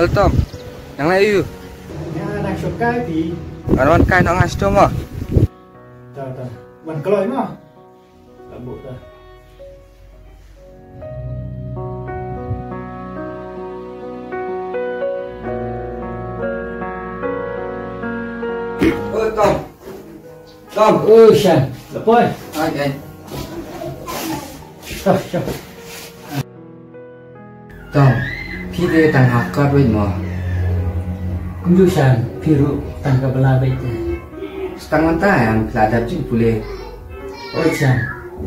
Halo Tom, yang lain yuk. Yang anak suka di. Kawan kain orang asdo mah. Dah. Wan keloy mah. Kabuk dah. Oh Tom. Tom. Oh Shan, lepoy. Okay. Dah. Tom, พี่ได้ต่างหากก็ด้วยมั้ง Kunju Shan, piru tangga bela baik. Setengah yang peladap jin boleh. Oh Shan,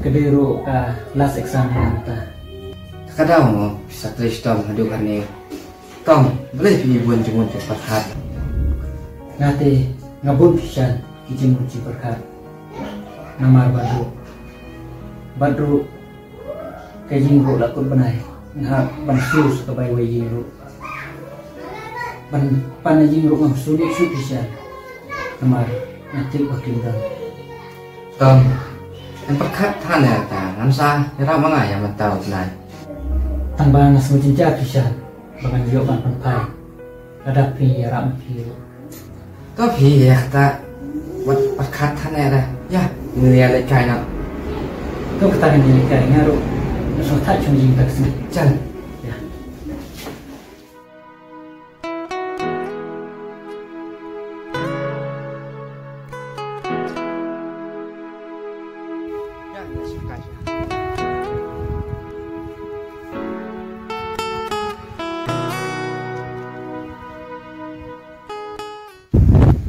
kediru ka last exam ta. Kadang mau bisa tulis Tom hadukan ni. Tom, boleh pergi buat jemput cepat hat. Ngate ngabun Shan, kijin kunci berkat. Namar Badru kajing ro lakut benai. Ngah bansus ke bayi wajing ro. Panajing ro ngam sulit Shan. Namar nanti wakil dan. Tom, yang perkatท่านya ta, nansa, era mana yang mentau nai. Tambah nas mujinja Shan, bagan jokan panpai. Hadapi ram piru. ก็พี่อยากจะวัดประคัดท่านอะไรย่าเงยอะไรไกลนะ Kau katakan jadi kaya ngaruh. Nusuk tak cuma jing tak sini. จัน Ya.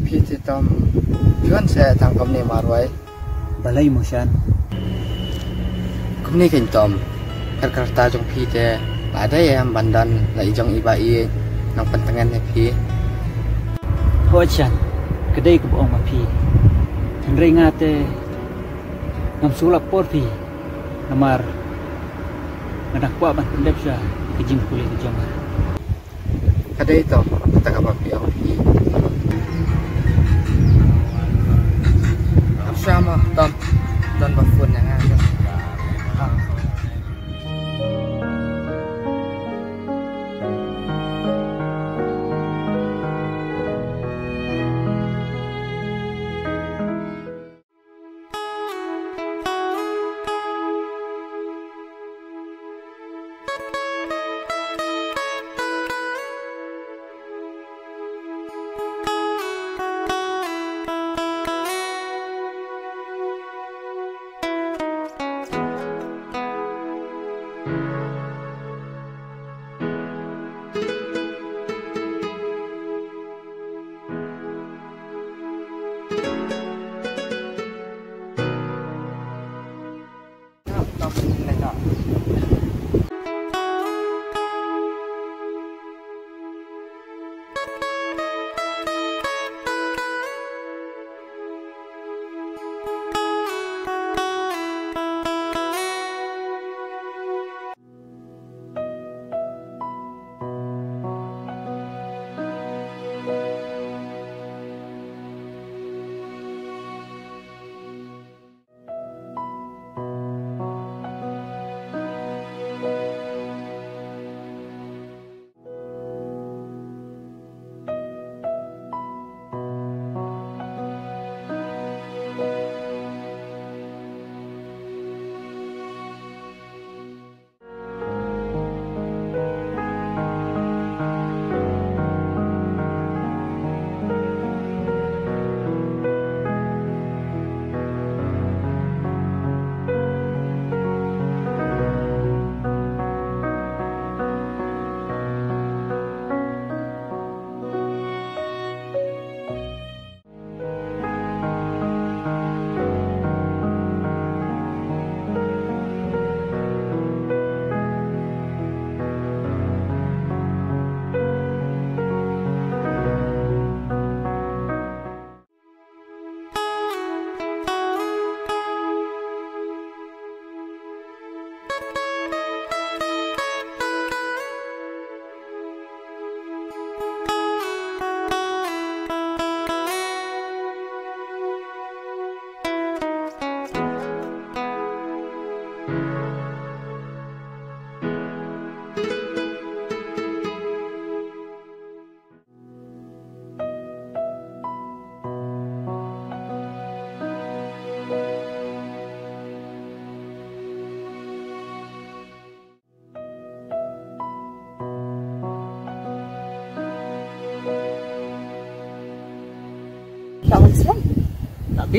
พี่จะต้องเพื่อนsaya tangkap ni marwai Balai Mushan. kum ni kan Tom kereta jongพี่จะada yang bandan lai jong ibai nang pentengan niพี่ Hochan. Kedai ke bohong mapi. Henry ngate. Ngam sulap por pi. Namar. Ngadak kuat ban pendep sya. Kejim kulit kejama. ada itu kata apaพี่เอาพี่sama Tom dan bafun yang ada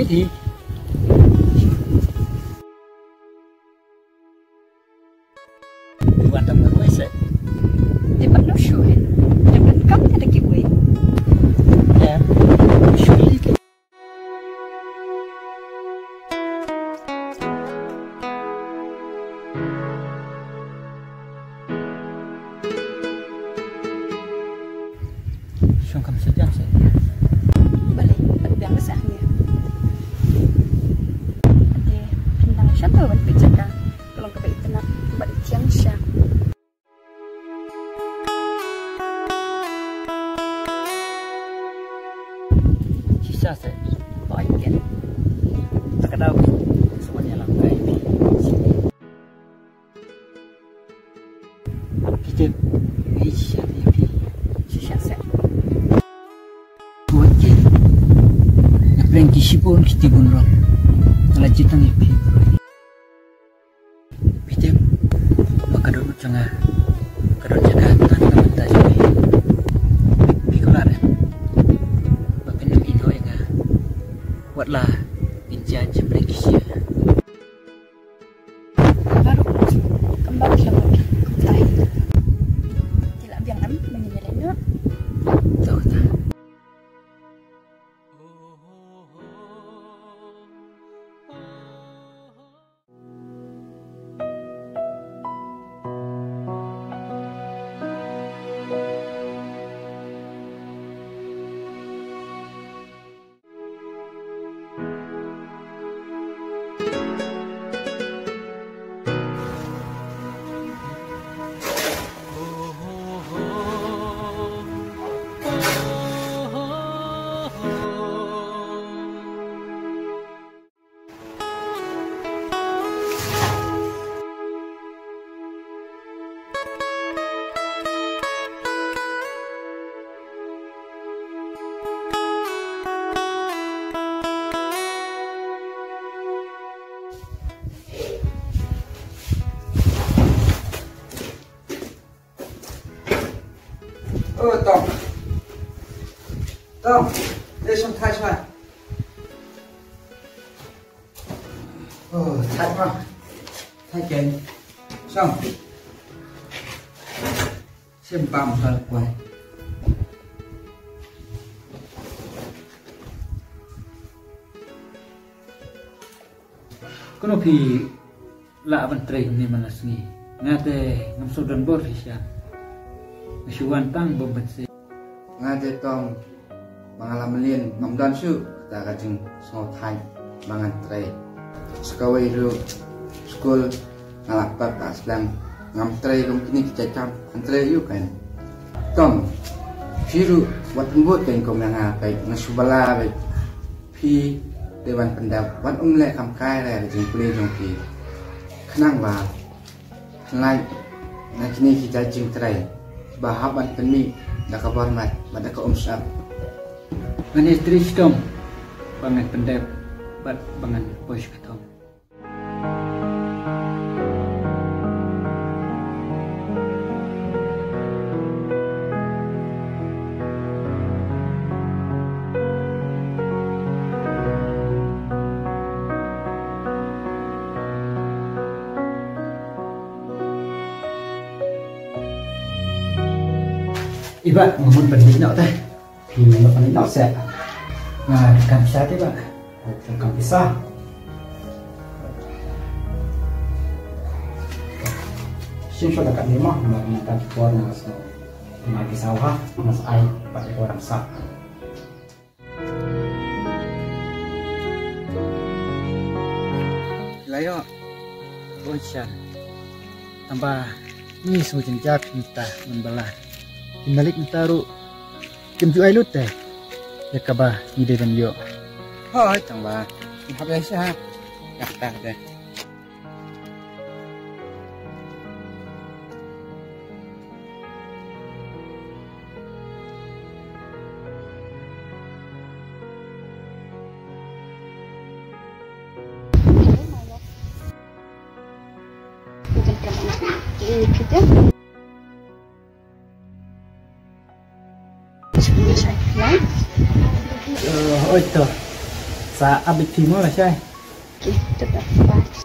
thì quan tâm đến sẽ Di ba no sure? Jangan kamu ada kiwi. ya surely xong cầm sejak saya Balik, at biang sa akin. Ate, pinang siya to, at pizza ka. Kalau kabalik ito na, balik siyang siya. sisa saya Bayan. terkadang semuanya langkai kita Asia TV Siya sa. buat je apa yang kisipun kita bunrong lanjutan IP kita maka dulu jangan kadang jaga tangan kita ini pikular bapak nak ino yang buatlah pinjam jembrek kisia Baru, kembali siya mo. Tayo. Tila biang am, manginyalan nyo. tahu tak Tong. Tong, để xong thay cho. Thay vào. Thay kén. Xong. Xem băm thật quay. Kono pi la bantrai ni malasngi ngate ngamso dan bor fisya Syuan tang bombatse Ngade tong pengalaman lien mamdan su kita kajeng sengo thai mangan tre. Sekawai ru school ngalapak tak sedang ngam tre rum kini kita cam antre yu kan. Tong firu wat tembut kan kom yang kai ngasubala bai pi dewan pendap wat umle kam kai le jeng kule jong pi. Kenang ba. Lai na kini kita jeng tre. Bahaban kami dak kabar mat pada ka umsap ngane tristom bangan pendep bat bangan boys katong iba ngomong penting nak teh thì nó phần nó sẽ là cảm sát đấy bạn cảm pisah xin cho dekat lima kita keluar nas lima pisau ha nas ai pakai orang sak layo bocah tambah ni sujin jak kita membelah Kinalik ntaru kimju ai lut teh yakaba ide dan yo Hoi tong ba habis ha yak tak deh oh itu sa abit phi mo là sai Okey, tetap pas.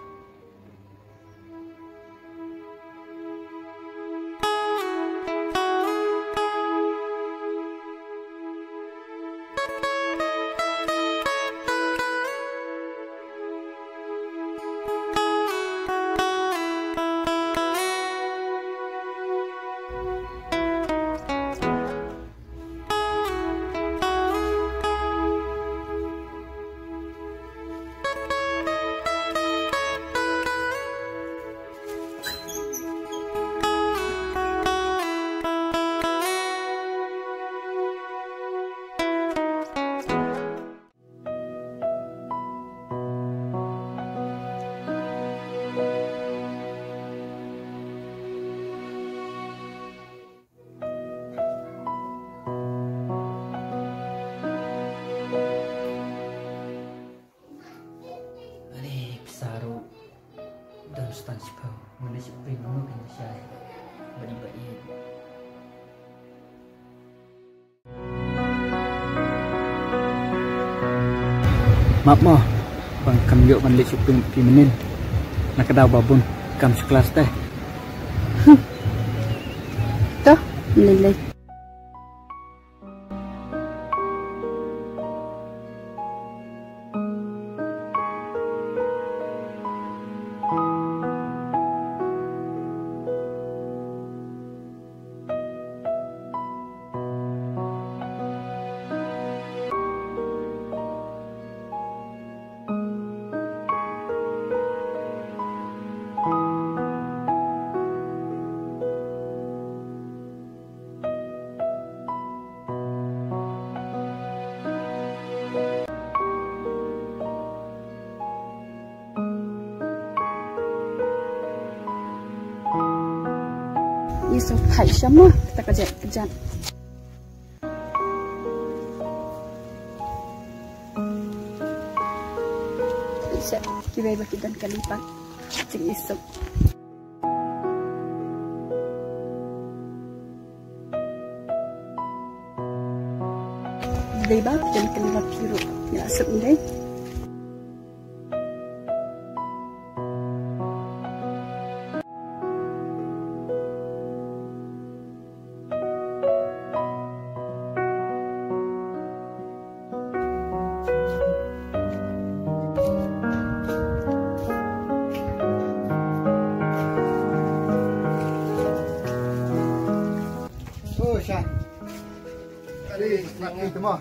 dalam stansi kau menuju primo kan saya beri-beri. Maaf mo, bang kamyo man lesu pimenin. Nakadaw babon kam sekelas teh. Toh, nilai. Yusuf hai semua kita kejar. Bisa kita bagi dan kalipat cing Yusuf. Debak dan kalipat biru ya sebenarnya. Siya. Ari, nak kita mo.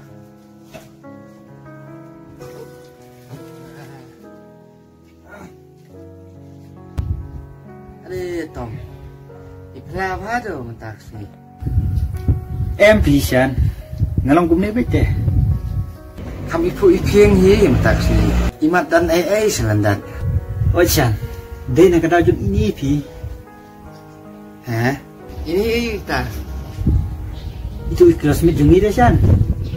Ari, Tom. Ipla apa tu mentak sini? Em Pishan, ngalong kum ni bete. Kami ipu ipieng hi mentak sini. Imat dan ai selandat. Oh Chan, dia nak kadaw jud ini pi. Hah? Ini tak. Itu classmate jeng ni dah Chan.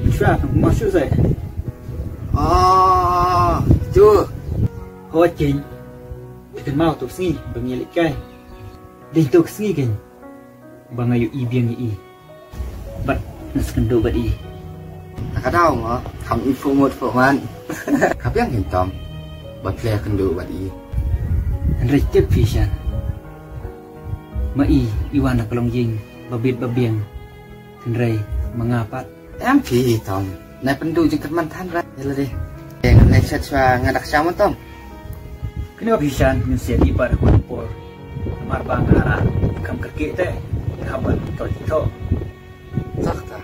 Bisa masuk saya. Oh, tu. Oh Chin, kita mau tu sini bengilik kai. Dia tu sini kan. Bang ayu i biang i. Bat nas kendo bat i. Nak tahu mo? Kami ipu mut man. Kapi yang hintom. Bat play kendo bat i. Recep Pishan. Mai iwan nak long jing babit babiang. Ray mengapat em phi Tom nai pendu jengkat mantan ra lele yang nai satwa ngadak sama Tom kini Pishan nyusia di bar kumpul mar bangara kam kerke teh kaban to sakta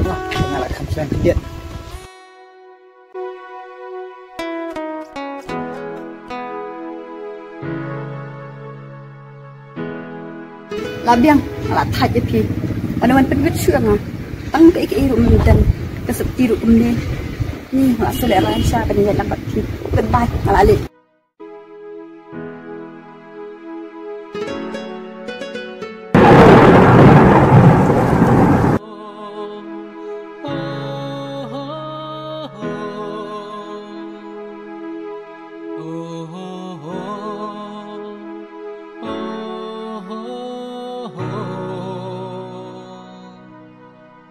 wah ngalah kamsan dia Labiang ngalah thai je pi. Wan penwit syuang ah. Tang ke iru mendan kesep tiru umne. Ni wa selera sya kan ya dapat pi. Goodbye ngalah le.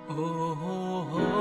Oh, oh, oh.